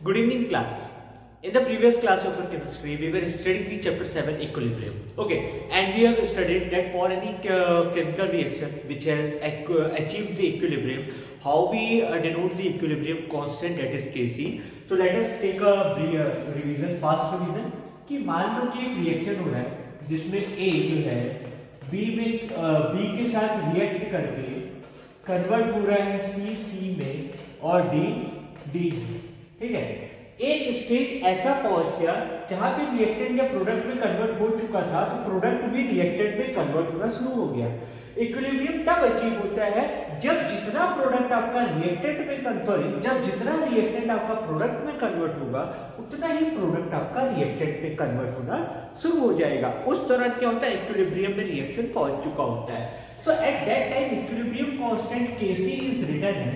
Good evening, class. In the previous class of chemistry, we were studying the chapter 7 equilibrium. Okay, and we have studied that for any chemical reaction which has achieved the equilibrium, how we denote the equilibrium constant, that is Kc. So let us take a revision, fast revision. कि मान लो कि एक reaction हो रहा है जिसमें A जो है B के साथ रिएक्ट करके कन्वर्ट हो रहा है C में और D में, ठीक है। एक स्टेज ऐसा पहुंच गया जहां पे रिएक्टेंट या प्रोडक्ट में कन्वर्ट हो चुका था, तो प्रोडक्ट भी रिएक्टेंट में कन्वर्ट होना शुरू हो गया। इक्विलिब्रियम तब अचीव होता है जब जितना प्रोडक्ट आपका रिएक्टेंट में जब जितना रिएक्टेंट आपका प्रोडक्ट में कन्वर्ट होगा उतना ही प्रोडक्ट आपका रिएक्टेंट में कन्वर्ट होना शुरू हो जाएगा। उस दौरान क्या होता है, इक्विलिब्रियम में रिएक्शन पहुंच चुका होता है। So at that time equilibrium constant Kc is written है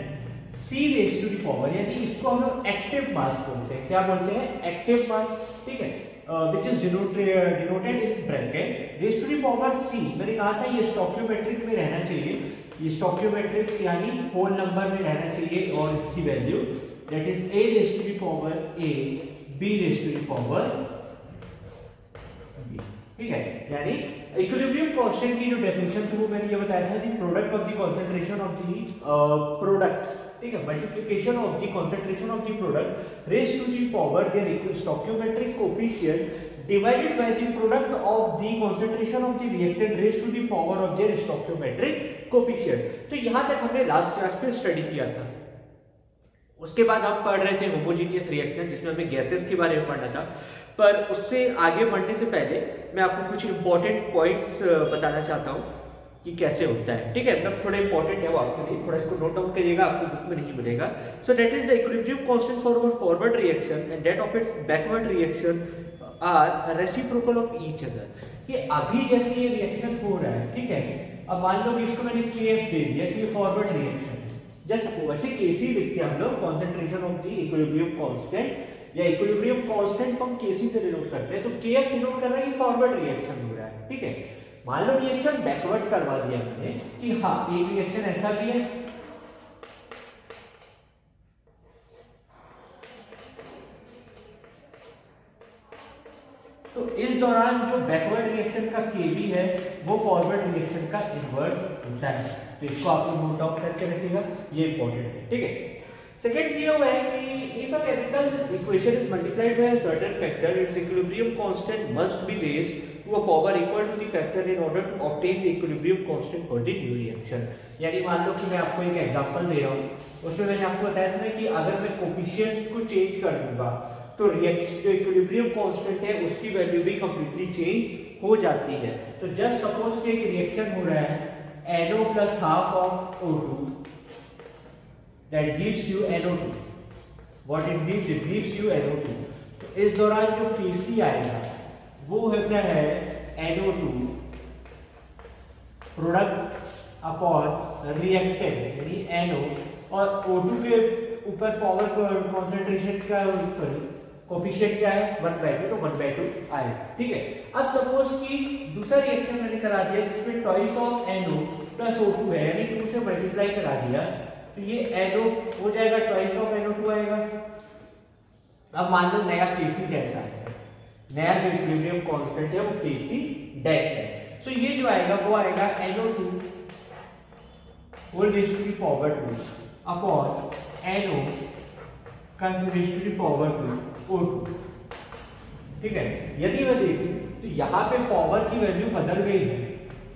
C raise to the power, यानी इसको हम लोग एक्टिव मास बोलते हैं। क्या बोलते हैं? एक्टिव मास, ठीक है, which is denoted in bracket raised to the power C। मैंने कहा था ये स्टोइकियोमेट्रिक में रहना चाहिए, ये स्टोइकियोमेट्रिक यानी होल नंबर में रहना चाहिए, और इसकी value that is A raise to the power A B raise to the power B, ठीक है। यानी इक्विलिब्रियम कांस्टेंट की जो डेफिनेशन थी वो मैंने ये बताया था, the product of the concentration of the products, ठीक है, multiplication of the concentration of the product raise to the power their stoichiometric coefficient divided by the product of the concentration of the reactant raise to the power of their stoichiometric coefficient. तो यहां तक हमने last class में study किया था। उसके बाद हम पढ़ रहे थे होमोजेनियस रिएक्शन, जिसमें हमें गैसेस के बारे में पढ़ना था। पर उससे आगे बढ़ने से पहले मैं आपको कुछ इंपॉर्टेंट पॉइंट्स बताना चाहता हूं कि कैसे होता है, ठीक है। मतलब थोड़ा इंपॉर्टेंट है वो आपके लिए, थोड़ा इसको नोट डाउन करिएगा, आपको बुक में नहीं मिलेगा। So that is the equilibrium constant for forward reaction and that of its backward reaction are reciprocal of each other. ये अभी जैसे ये रिएक्शन हो रहा है, ठीक है, अब मान लो इसको मैंने Kf दे दिया कि ये फॉरवर्ड रिएक्शन है। जस्ट वैसे Kc लिखते हैं हम लोग, concentration of the equilibrium constant, या इक्विलिब्रियम कांस्टेंट को हम Kc से डिनोट करते हैं, तो Kf डिनोट कर रहा है कि फॉरवर्ड रिएक्शन हो रहा है, ठीक है। मान लो रिएक्शन बैकवर्ड करवा दिया मैंने कि हाँ एक रिएक्शन ऐसा भी है, तो इस दौरान जो बैकवर्ड रिएक्शन का Kb है वो फॉरवर्ड रिएक्शन का इनवर्स होता है। तो इसको आप लोग नोट डाउन करके रखिएगा, ये इंपॉर्टेंट है, ठीक है। सेकेंड ये हुआ है कि if a chemical equation is multiplied by a certain factor, its equilibrium constant must be raised to a power equal to the factor in order to obtain the equilibrium constant for the new reaction। यानी मान लो कि मैं आपको एक example दे रहा हूँ, उसमें मैंने आपको बताया था कि अगर मैं कोफिशिएंट्स को चेंज कर दूंगा तो रिएक्शन जो इक्विलिब्रियम कांस्टेंट है उसकी वैल्यू भी कंप्लीटली चेंज हो जाती है। तो जस्ट सपोज कि एक रिएक्शन हो रहा है NO plus half of O2 that gives you NO2। What it gives? It gives you NO2। तो इस दौरान जो Kc आएगा वो होता है NO2 प्रोडक्ट अपॉन रिएक्टेंट यानी NO, और O2 के ऊपर पावर कंसंट्रेशन का कोएफिशिएंट क्या है 1/2, तो 1/2 आएगा, ठीक है। अब सपोज कि दूसरा रिएक्शन मैंने करा दिया जिसमें twice of NO plus O2 है, यानी 2 से मल्टीप्लाई करा दिया, तो ये NO हो जाएगा ट्वाइस ऑफ NO2 आएगा। अब मान लो नया Kc डैश आएगा, नया जो इक्विलिब्रियम कांस्टेंट है वो Kc डैश है। तो ये जो आएगा वो आएगा NO2 whole raise to the power 2 upon NO का raise to the power 2 O2, ठीक है। यदि मैं देखूं तो यहाँ पे पावर की वैल्यू बदल गई है,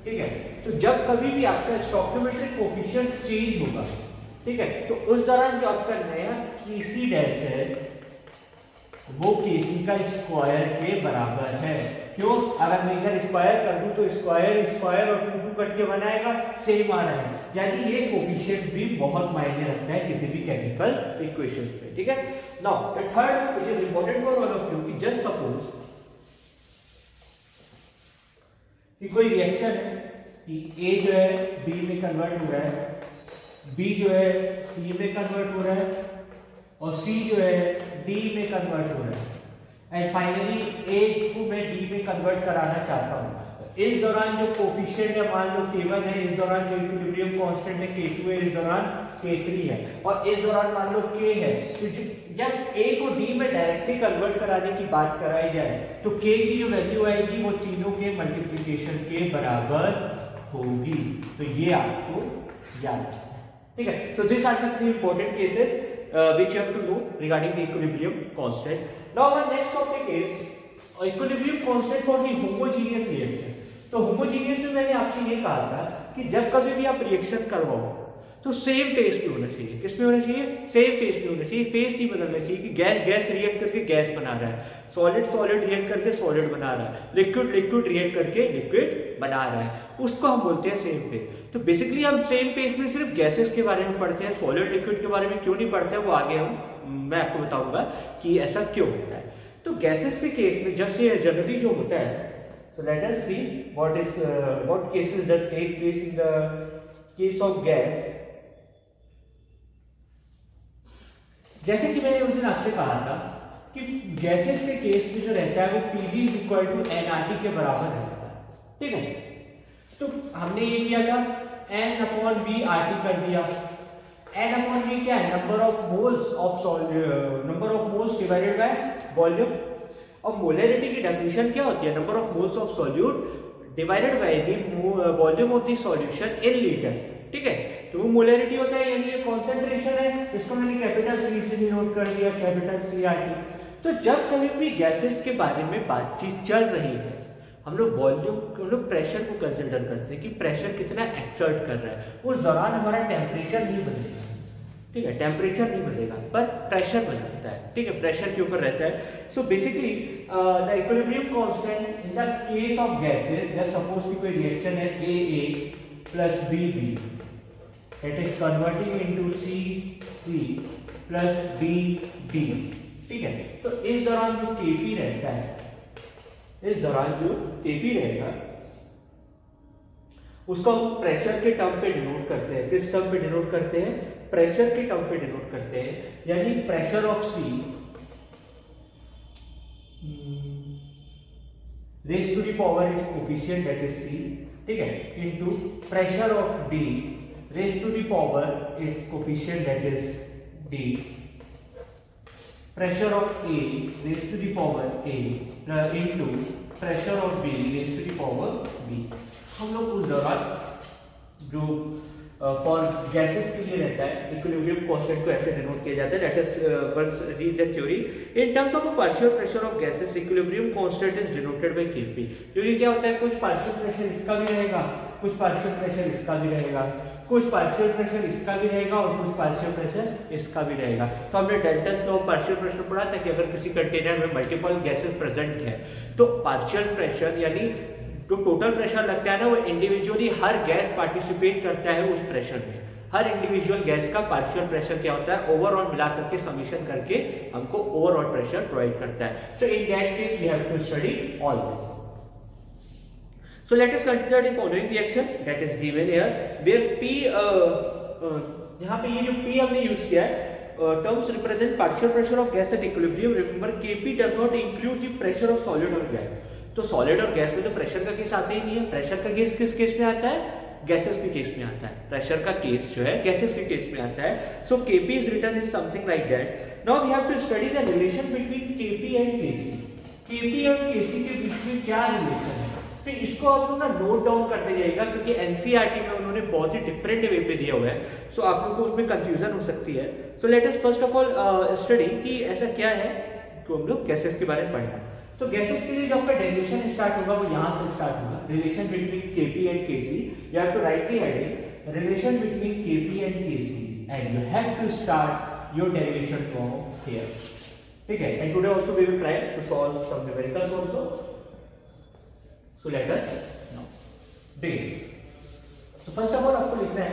ठीक है। तो जब कभी भी आपका स्टोइकियोमेट्रिक कोएफिशिएंट चेंज होगा, ठीक है, तो उस दौरान जो आपका नया Kc डैश है वो Kc का स्क्वायर के बराबर है। क्यों? अगर मैं इधर स्क्वायर कर दूं तो स्क्वायर स्क्वायर और 2 कट के बनाएगा, सेम आ रहा है, यानी ये कोएफिशिएंट भी बहुत मायने रखता है किसी भी केमिकल इक्वेशंस में, ठीक है। Now the third which is important for all of you कि जस्ट सपोज कि कोई रिएक्शन है कि A जो है B में कन्वर्ट हो रहा है, B जो है C में कन्वर्ट हो रहा है, और C जो है D में कन्वर्ट हो रहा है, एंड फाइनली A को मैं D में कन्वर्ट कराना चाहता हूँ। इस दौरान जो कोएफिशिएंट है मान लो K1 है, इस दौरान जो इक्विलिब्रियम कांस्टेंट है K2 है, इस दौरान K3 है और इस दौरान मान लो K है, तो जब A को D में डायरेक्टली कन्वर्ट कराने की बात कराई जाए तो K की जो वैल्यू आएगी वो तीनों के मल्टीप्लीकेशन के बराबर होगी। तो ये आपको याद है, ठीक है। So this are the 3 important cases which you have to know regarding the equilibrium constant. Now our next topic is equilibrium constant for the homogeneous reaction. तो homogeneous में मैंने आपसे ये कहा था कि जब कभी भी आप रिएक्शन करवाओ तो सेम फेज पे होना चाहिए। किस में होना चाहिए? सेम फेज पे होना चाहिए। फेज नहीं बदलना चाहिए कि गैस गैस रिएक्ट करके गैस बना रहा है, सॉलिड सॉलिड रिएक्ट करके सॉलिड बना रहा है, लिक्विड लिक्विड रिएक्ट करके लिक्विड बना रहा है, उसको हम बोलते हैं सेम फेज। तो बेसिकली हम सेम फेज में सिर्फ गैसेस के बारे में पढ़ते हैं, सॉलिड लिक्विड के बारे में क्यों नहीं पढ़ते हैं वो आगे मैं आपको बताऊंगा कि ऐसा क्यों होता है। तो गैसेस के केस में जब से जनरली जो होता है, so let us see what cases that take place in the case of gas. जैसे कि मैंने उस दिन आपसे कहा था कि गैसेस के केस में जो रहता है वो PV = nRT के बराबर रहता है, ठीक है। तो हमने ये किया था N/V RT कर दिया। N/V क्या है? Number of moles divided by volume. और मोलैरिटी की डेफिनेशन क्या होती है? Number of moles of solute divided by the volume of the solution in litre, ठीक है। तो वो मोलैरिटी होता है, यानी ये कॉन्सेंट्रेशन है, इसको मैंने कैपिटल C से डिनोट कर दिया, कैपिटल CRT। तो जब कभी भी गैसेस के बारे में बातचीत चल रही है, हम लोग वॉल्यूम, हम लोग प्रेशर को कंसिडर करते हैं कि प्रेशर कितना एक्सर्ट कर रहा है। उस दौरान हमारा टेम्परेचर नहीं बदलेगा, ठीक है, टेम्परेचर नहीं बदलेगा पर प्रेशर बदलता है, ठीक है, प्रेशर के ऊपर रहता है। So basically the equilibrium constant in the case of gases, just suppose कि कोई रिएक्शन है AA plus BB, it is converting into C3 plus BD, ठीक है। तो इस दौरान जो Kp रहता है, इस दौरान जो Kp रहेगा उसको हम प्रेशर के टर्म पे डिनोट करते हैं। किस टर्म पे डिनोट करते हैं? प्रेशर के टर्म पे डिनोट करते हैं, यानी pressure of C raise to the power is coefficient that is C, ठीक है, into pressure of D raise to the power is coefficient that is D, pressure of A raise to the power A into pressure of B raise to the power B। हम लोग उस दौरान जो for gases के लिए रहता है equilibrium constant को ऐसे डिनोट किया जाता है। Let us once read the theory. In terms of a partial pressure of gases equilibrium constant is denoted by Kp। क्योंकि क्या होता है, कुछ पार्शियल प्रेशर इसका भी रहेगा, कुछ पार्शियल प्रेशर इसका भी रहेगा, कुछ पार्शियल प्रेशर इसका भी रहेगा और कुछ पार्शियल प्रेशर इसका भी रहेगा। तो हमने Dalton's law of partial pressure पढ़ा था कि अगर किसी कंटेनर में मल्टीपल गैसेस प्रेजेंट है तो पार्शियल प्रेशर यानी जो टोटल प्रेशर लगता है ना, वो इंडिविजुअली हर गैस पार्टिसिपेट करता है उस प्रेशर में। हर इंडिविजुअल गैस का पार्शियल प्रेशर क्या होता है, ओवरऑल मिला करके समीशन करके हमको ओवरऑल प्रेशर प्रोवाइड करता है। So in that case we have to study all this. So let us consider the following reaction that is given here where P यहाँ पे ये जो P हमने यूज किया है, terms represent partial pressure of gas at equilibrium. Remember Kp does not include the pressure of solid or gas. तो solid और gas में तो प्रेशर का केस आता ही नहीं है। प्रेशर का केस किस केस में आता है? गैसेस के केस में आता है। प्रेशर का केस जो है गैसेस के केस में आता है। सो Kp is written is something like that. Now we have to study the relation between Kp and Kc. Kp और Kc के बीच में क्या रिलेशन है, तो इसको आप लोग ना नोट डाउन करते जाइएगा क्योंकि एनसीईआरटी में उन्होंने बहुत ही डिफरेंट वे पे दिया हुआ है। सो आप लोग को उसमें कंफ्यूजन हो सकती है। So let us first of all study कि ऐसा क्या है जो हम लोग गैसेस के बारे में पढ़ना है। तो गैसेस के लिए जो आपका डेरिवेशन स्टार्ट होगा वो यहाँ से स्टार्ट होगा, relation between Kp and Kc। You have to write the heading relation between Kp and Kc and you have to start your derivation from here, ठीक है। And today also we will try to solve some numericals also. So let us now begin. So first of all आपको लिखना है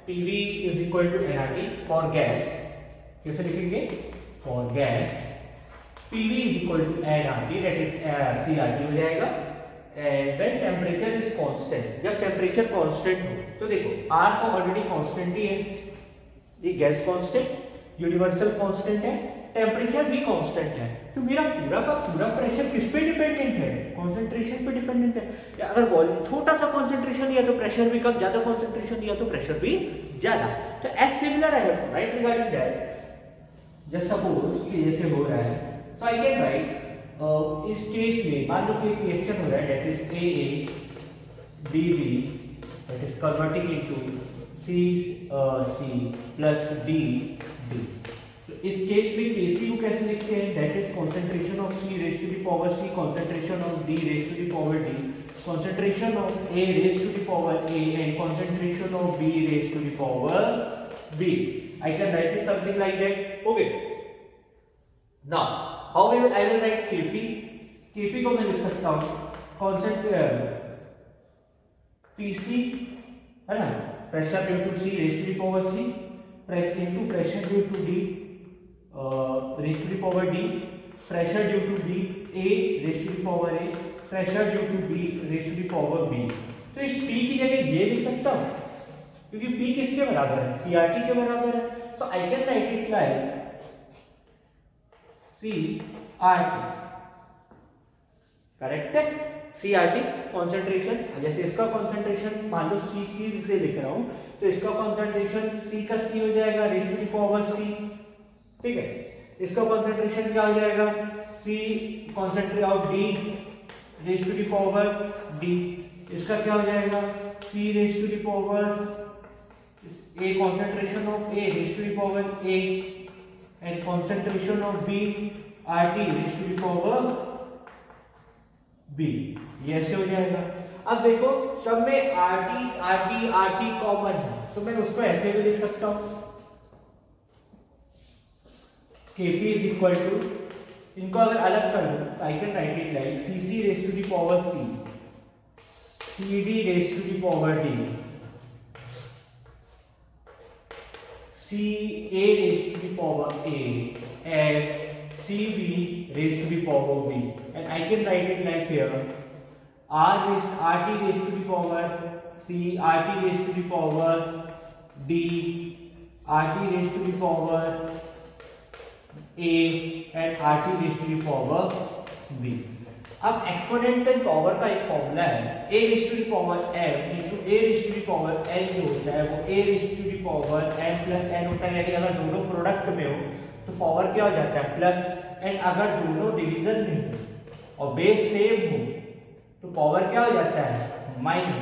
PV is equal to nRT for gas। कैसे लिखेंगे? For gas PV is equal to nRT that is CRT हो जाएगा। And when temperature is constant, जब temperature constant हो तो देखो R तो ऑलरेडी कांस्टेंट ही है, ये गैस कांस्टेंट यूनिवर्सल कांस्टेंट है, टेम्परेचर भी कांस्टेंट है, तो मेरा पूरा का पूरा प्रेशर किस पे डिपेंडेंट है? कंसंट्रेशन पे डिपेंडेंट है। अगर वॉल्यूम छोटा सा कंसंट्रेशन लिया तो प्रेशर भी कम, ज्यादा कंसंट्रेशन लिया तो प्रेशर भी ज्यादा। तो as similar I have to write regarding that, just suppose कि जैसे हो रहा है, सो आई कैन राइट इस केस में मान लो कि एक रिएक्शन हो रहा है that is AABB that is converting into C plus D। तो इस केस में Kc को कैसे लिखते हैं? That is concentration of C raise to the power C, concentration of D raise to the power D, concentration of A raise to the power A and concentration of B raise to the power B। I can write it something like that. Okay. Now, how I will write Kp? Kp को मैं लिख सकता हूँ Pc है ना, pressure due to C raise to the power C into pressure due to D raised to the power D, pressure due to D A raised to the power A, pressure due to B raised to the power B। तो इस P की जगह ये लिख सकता हूँ क्योंकि P किसके बराबर है? CRT के बराबर है। So I can write it like CRT, correct है? CRT कंसंट्रेशन, जैसे इसका कंसंट्रेशन मान लो C से लिख रहा हूं तो इसका कंसंट्रेशन C का C हो जाएगा raise to the power C, ठीक है। इसका कंसंट्रेशन क्या हो जाएगा? C concentrate of D raise to the power D। इसका क्या हो जाएगा? C raise to the power A, concentration of A raise to the power A and concentration of B RT raise to the power B। ये ऐसे हो जाएगा। अब देखो सब में RT कॉमन है तो मैं उसको ऐसे भी लिख सकता हूं Kp इज इक्वल टू, इनको अगर अलग कर दूं तो I can write it like Cc raise to the power C, CD raise to the power D, Ca raise to the power A and Cb raised to the power B, and I can write it like here RT raised to the power C, RT raised to the power D, RT raised to the power A and RT raised to the power B। अब exponent and power का एक formula है A raised to the power m into A raised to the power n जो होता है वो A raised to the power m plus n होता है, यानी अगर दोनों प्रोडक्ट में हो तो पावर क्या हो जाता है प्लस, एंड अगर दोनों डिवीजन में हो और बेस सेम हो तो पावर क्या हो जाता है माइनस।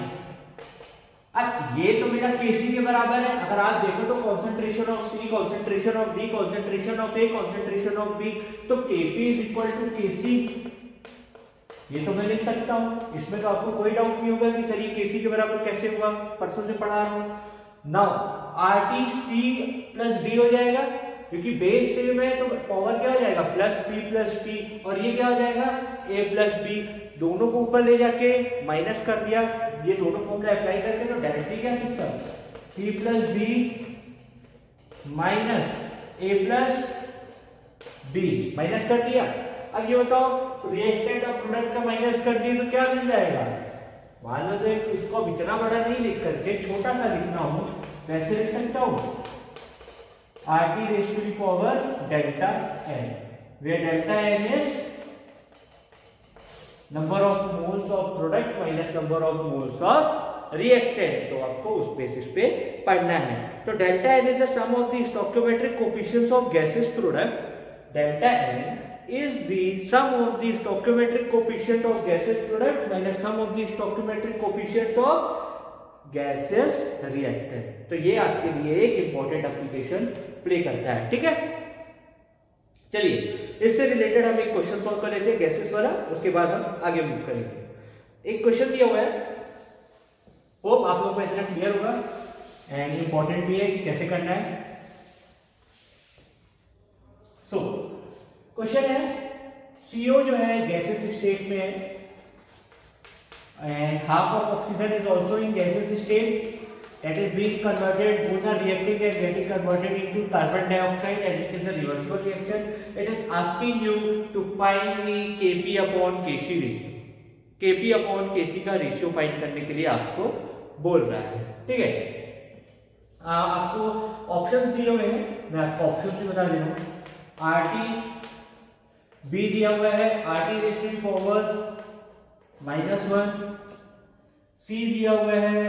अब ये तो मेरा Kc के बराबर है। अगर आप देखो तो concentration of C, concentration of D, concentration of A, concentration of B, तो Kp is equal to Kc, ये तो मैं लिख सकता हूं। इसमें तो आपको कोई डाउट नहीं होगा कि सर ये Kc के बराबर कैसे हुआ, परसों से पढ़ा रहा हूं। Now RT C plus D हो जाएगा क्योंकि बेस सेम है तो पावर क्या हो जाएगा प्लस C प्लस T, और ये क्या हो जाएगा A प्लस B, दोनों को ऊपर ले जाके माइनस कर दिया, ये दोनों फॉर्मूला अप्लाई करके तो डायरेक्टली क्या लिखता हूं C plus B minus A plus B, minus कर दिया। अब ये बताओ रिएक्टेंट और प्रोडक्ट का माइनस कर दिए तो क्या मिल जाएगा? मान लो तो इसको इतना बड़ा नहीं लिख करके छोटा सा लिखना हो वैसे लिख सकता हूं RT raised to the power delta n, where delta n is number of moles of product minus number of moles of reactant। तो आपको उस बेसिस पे पढ़ना है। तो delta n is the sum of the stoichiometric coefficients of gaseous product। delta n is the sum of the stoichiometric coefficient of gaseous product minus sum of the stoichiometric coefficients of gaseous reactant। तो ये आपके लिए एक important application play करता है, ठीक है। चलिए इससे रिलेटेड हम एक क्वेश्चन सॉल्व कर लेते हैं गैसेस वाला, उसके बाद हम आगे मूव करेंगे। एक क्वेश्चन दिया हुआ है, होप आप लोगों को इतना क्लियर होगा एंड इंपॉर्टेंट भी है कि कैसे करना है। सो क्वेश्चन है CO जो है गैसेस स्टेट में है and half of oxygen is also in gaseous state, that is being converted, both are reacting and getting converted into carbon dioxide, and it is a reversible reaction। It is asking you to find the Kp upon Kc ratio। Kp upon Kc का ratio find करने के लिए आपको बोल रहा है, ठीक है। आपको ऑप्शन दिए हुए हैं, मैं आपको ऑप्शन से बता दे रहा हूँ। RT, B दिया हुआ है RT raise to the power -1, C दिया हुआ है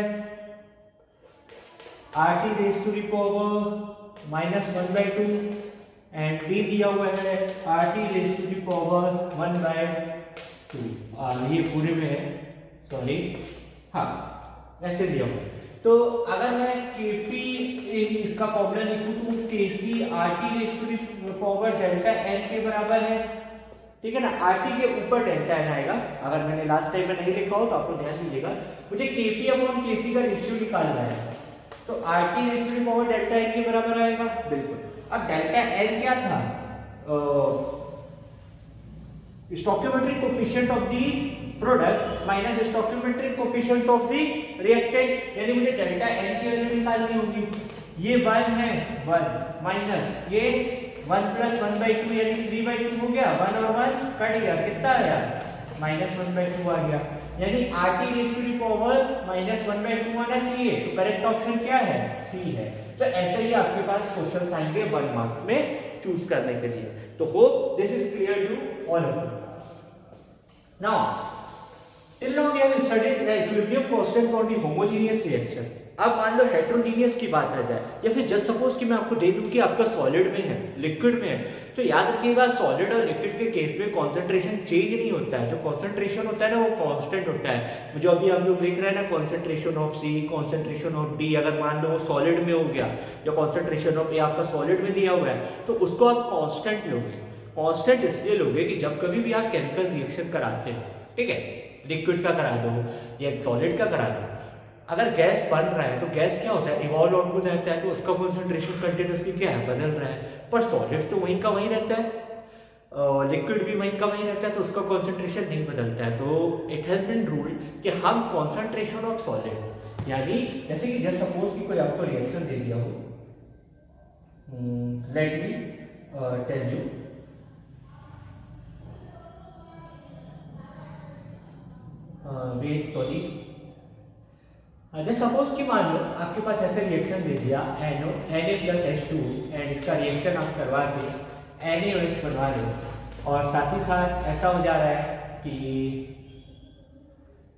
RT raise to the power -1/2 and D दिया हुआ है RT raise to the power 1/2। ये पूरे में है, सॉरी, हाँ ऐसे दिया हुआ है। तो अगर मैं Kp इसका फॉर्मूला लिखूं तो Kc RT raise to the power delta n के बराबर है, ठीक है ना। RT के ऊपर डेल्टा n आएगा। अगर मैंने लास्ट टाइम में नहीं लिखा हो तो आपको ध्यान दीजिएगा, मुझे Kp अपॉन Kc का रेशियो निकालना है, तो RT raise to the power delta n के बराबर आएगा, बिल्कुल। अब डेल्टा n क्या था, stoichiometric coefficient of the product minus stoichiometric coefficient of the reactant, यानी मुझे डेल्टा n की वैल्यू निकालनी होगी। ये 1 है, 1 माइनस ये 1 + 1/2 यानी 3/2 हो गया, 1 और 1 कट गया, कितना आया -1/2 आ गया, यानी RT raise to the power -1/2 आना चाहिए। तो करेक्ट ऑप्शन क्या है, C है। तो ऐसे ही आपके पास क्वेश्चंस आएंगे 1 मार्क में चूज करने के लिए। तो hope this is clear to all of you. Now, till now we have studied the equilibrium constant for the homogeneous reaction. अब मान लो हेटेरोजीनियस की बात आ जाए, या फिर जस्ट सपोज कि मैं आपको दे दूं कि आपका सॉलिड में है, लिक्विड में है, तो याद रखिएगा सॉलिड और लिक्विड के केस में कंसंट्रेशन चेंज नहीं होता है। जो कंसंट्रेशन होता है ना वो कांस्टेंट होता है। जो अभी हम लोग देख रहे हैं ना, concentration of C, concentration of D, अगर मान लो सॉलिड में हो गया, जो कंसंट्रेशन ऑफ A आपका सॉलिड में दिया हुआ है, तो उसको आप कांस्टेंट लोगे। कांस्टेंट इसलिए लोगे कि जब कभी भी आप केमिकल रिएक्शन कराते हो, ठीक है, लिक्विड का करा दो या सॉलिड का करा दो, अगर गैस बन रहा है तो गैस क्या होता है, इवॉल्व आउट हो जाता है, तो उसका कंसंट्रेशन कंटिन्यूअसली क्या है, बदल रहा है। पर सॉलिड तो वहीं का वहीं रहता है, लिक्विड भी वहीं का वहीं रहता है, तो उसका कंसंट्रेशन नहीं बदलता है। तो इट हैज बीन रूल्ड कि हम कंसंट्रेशन ऑफ सॉलिड, यानी जैसे कि जस्ट सपोज कि कोई आपको रिएक्शन दे दिया हो, let me tell you, wait sorry, जैसे सपोज कि मान लो आपके पास ऐसा रिएक्शन दे दिया Na+H2 एंड इसका रिएक्शन आप करवा के NaOH बनवा लो, और साथ ही साथ ऐसा हो जा रहा है कि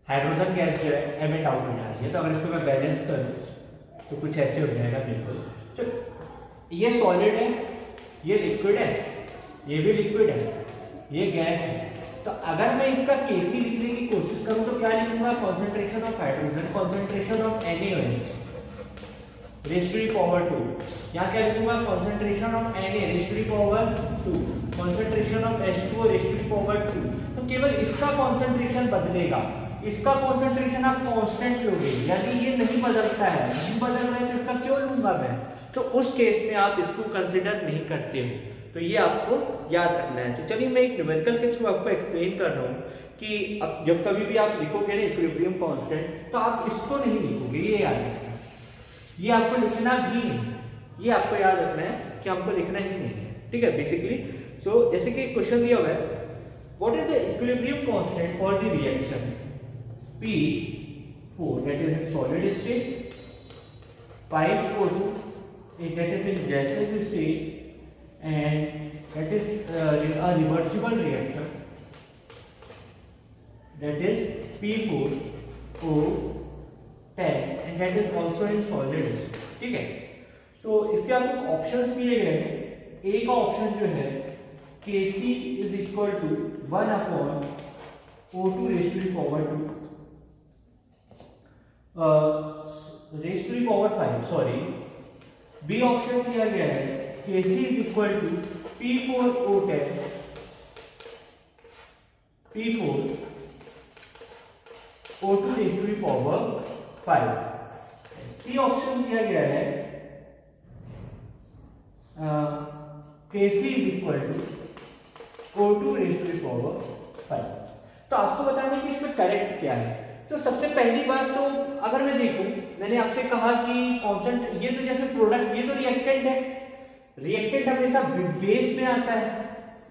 हाइड्रोजन गैस जो है एमिट आउट हो जा रही है। तो अगर इसको मैं बैलेंस करूं तो कुछ ऐसे हो जाएगा, बिल्कुल। तो ये सॉलिड है, ये लिक्विड है, ये भी लिक्विड है, ये गैस है। तो अगर मैं इसका Kc लिखने की कोशिश करूं तो क्या लिखूंगा, concentration of hydrogen, concentration of NaOH raise to the power 2, यहाँ क्या लिखूंगा, concentration of Na raise to the power 2, concentration of H2O raise to the power 2। तो केवल इसका कंसंट्रेशन बदलेगा, इसका कंसंट्रेशन आप कांस्टेंट लोगे, यानी ये नहीं बदलता है, नहीं बदल रहा है तो इसका क्यों लूंगा मैं, तो उस केस में आप इसको कंसिडर नहीं करते हो। तो ये आपको याद रखना है। तो चलिए मैं एक न्यूमेरिकल के थ्रू आपको एक्सप्लेन कर रहा हूँ कि अब जब कभी भी आप लिखोगे ना इक्विलिब्रियम कांस्टेंट, तो आप इसको नहीं लिखोगे, ये याद रखना, ये आपको लिखना भी नहीं, ये आपको याद रखना है कि आपको लिखना ही नहीं है, ठीक है, बेसिकली। सो जैसे कि क्वेश्चन दिया हुआ है, what is the equilibrium constant for the reaction P4 that is in solid state, 5O2 that is in gaseous state, and that is a reversible reaction, that is P4O10 and that is also in solid state, ठीक है। तो इसके आपको options दिए गए हैं। ए का option जो है Kc is equal to 1/O2 raised to the power 2 raised to the power 5, sorry. B option दिया गया है Kc is equal to P4O10 P4O2 raised to the power 5। C option दिया गया है Kc is equal to O2 raised to the power 5। तो आपको बताना कि इसमें करेक्ट क्या है। तो सबसे पहली बात तो अगर मैं देखूं, मैंने आपसे कहा कि कांस्टेंट, ये तो जैसे प्रोडक्ट, ये तो रिएक्टेंट है, रिएक्टेंट हमेशा बेस में आता है,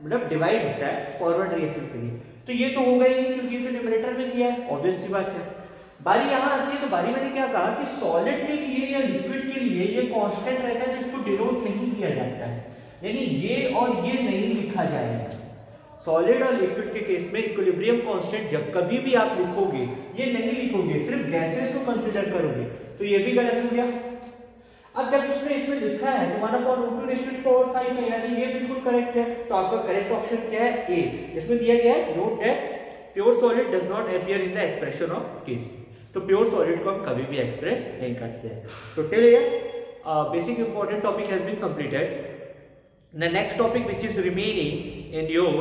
मतलब डिवाइड होता है फॉरवर्ड रिएक्शन के लिए। तो ये तो होगा ही नहीं क्योंकि इसे न्यूमरेटर में दिया है, ऑब्वियस सी बात है। बारी यहां आती है, तो बारी मैंने क्या कहा कि सॉलिड के लिए या लिक्विड के लिए ये कांस्टेंट रहता है, जिसको डिनोट नहीं किया जाता है। यानी ये और ये नहीं लिखा जाएगा। सॉलिड और लिक्विड के केस में इक्विलिब्रियम कांस्टेंट जब कभी भी आप लिखोगे ये नहीं लिखोगे, सिर्फ गैसेस को कंसीडर करोगे, तो ये भी गलत हो गया। अब जब इसमें लिखा है तो 1/√2⁵ है, यानी ये बिल्कुल करेक्ट है। तो आपका करेक्ट ऑप्शन क्या है? ए। इसमें दिया गया है note that pure solid does not appear in the expression of case. तो प्योर सॉलिड को हम कभी भी एक्सप्रेस नहीं करते हैं। तो till here basic important topic has been completed. The next topic which is remaining in your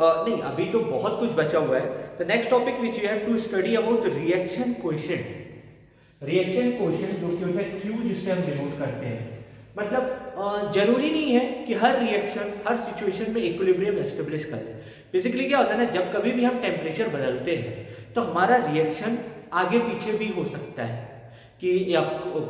नहीं, अभी तो बहुत कुछ बचा हुआ है। The next topic which you have to study about reaction coefficient. Reaction coefficient जो कि होता है Q, जिससे हम डिनोट करते हैं। मतलब जरूरी नहीं है कि हर रिएक्शन हर सिचुएशन में इक्विलिब्रियम एस्टेब्लिश कर ले। बेसिकली क्या होता है ना, जब कभी भी हम टेम्परेचर बदलते हैं तो हमारा रिएक्शन आगे पीछे भी हो सकता है कि या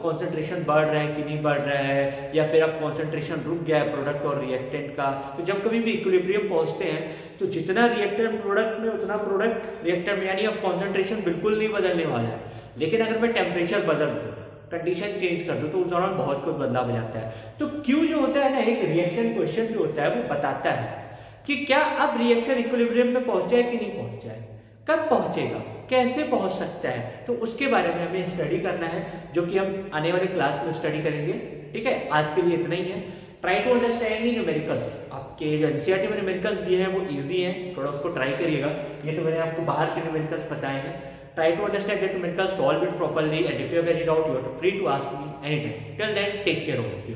कॉन्सेंट्रेशन बढ़ रहा है कि नहीं बढ़ रहा है, या फिर अब कॉन्सेंट्रेशन रुक गया है प्रोडक्ट और रिएक्टेंट का। तो जब कभी भी इक्विलिब्रियम पहुंचते हैं तो जितना रिएक्टेंट प्रोडक्ट में उतना प्रोडक्ट रिएक्टर में, यानी अब कॉन्सेंट्रेशन बिल्कुल नहीं बदलने वाला है। लेकिन अगर मैं टेम्परेचर बदल दूं, कंडीशन चेंज कर दूं, तो उस दौरान बहुत कुछ बदलाव हो जाता है। तो Q जो होता है ना, एक रिएक्शन क्वेश्चन जो होता है वो बताता है कि क्या अब रिएक्शन इक्विलिब्रियम में पहुंचा है कि नहीं पहुंचा है, कब पहुंचेगा, कैसे पहुंच सकता है। तो उसके बारे में हमें स्टडी करना है, जो कि हम आने वाले क्लास में स्टडी करेंगे। ठीक है, आज के लिए इतना ही है। Try to understand the numericals. आपके जो एनसीईआरटी में न्यूमेरिकल्स दिए हैं वो इजी हैं, थोड़ा उसको ट्राई करिएगा। ये तो मैंने आपको बाहर के न्यूमेरिकल्स बताए हैं। Try to understand the numericals, solve it properly, and if you have any doubt you are free to ask me any time. Till then take care of you.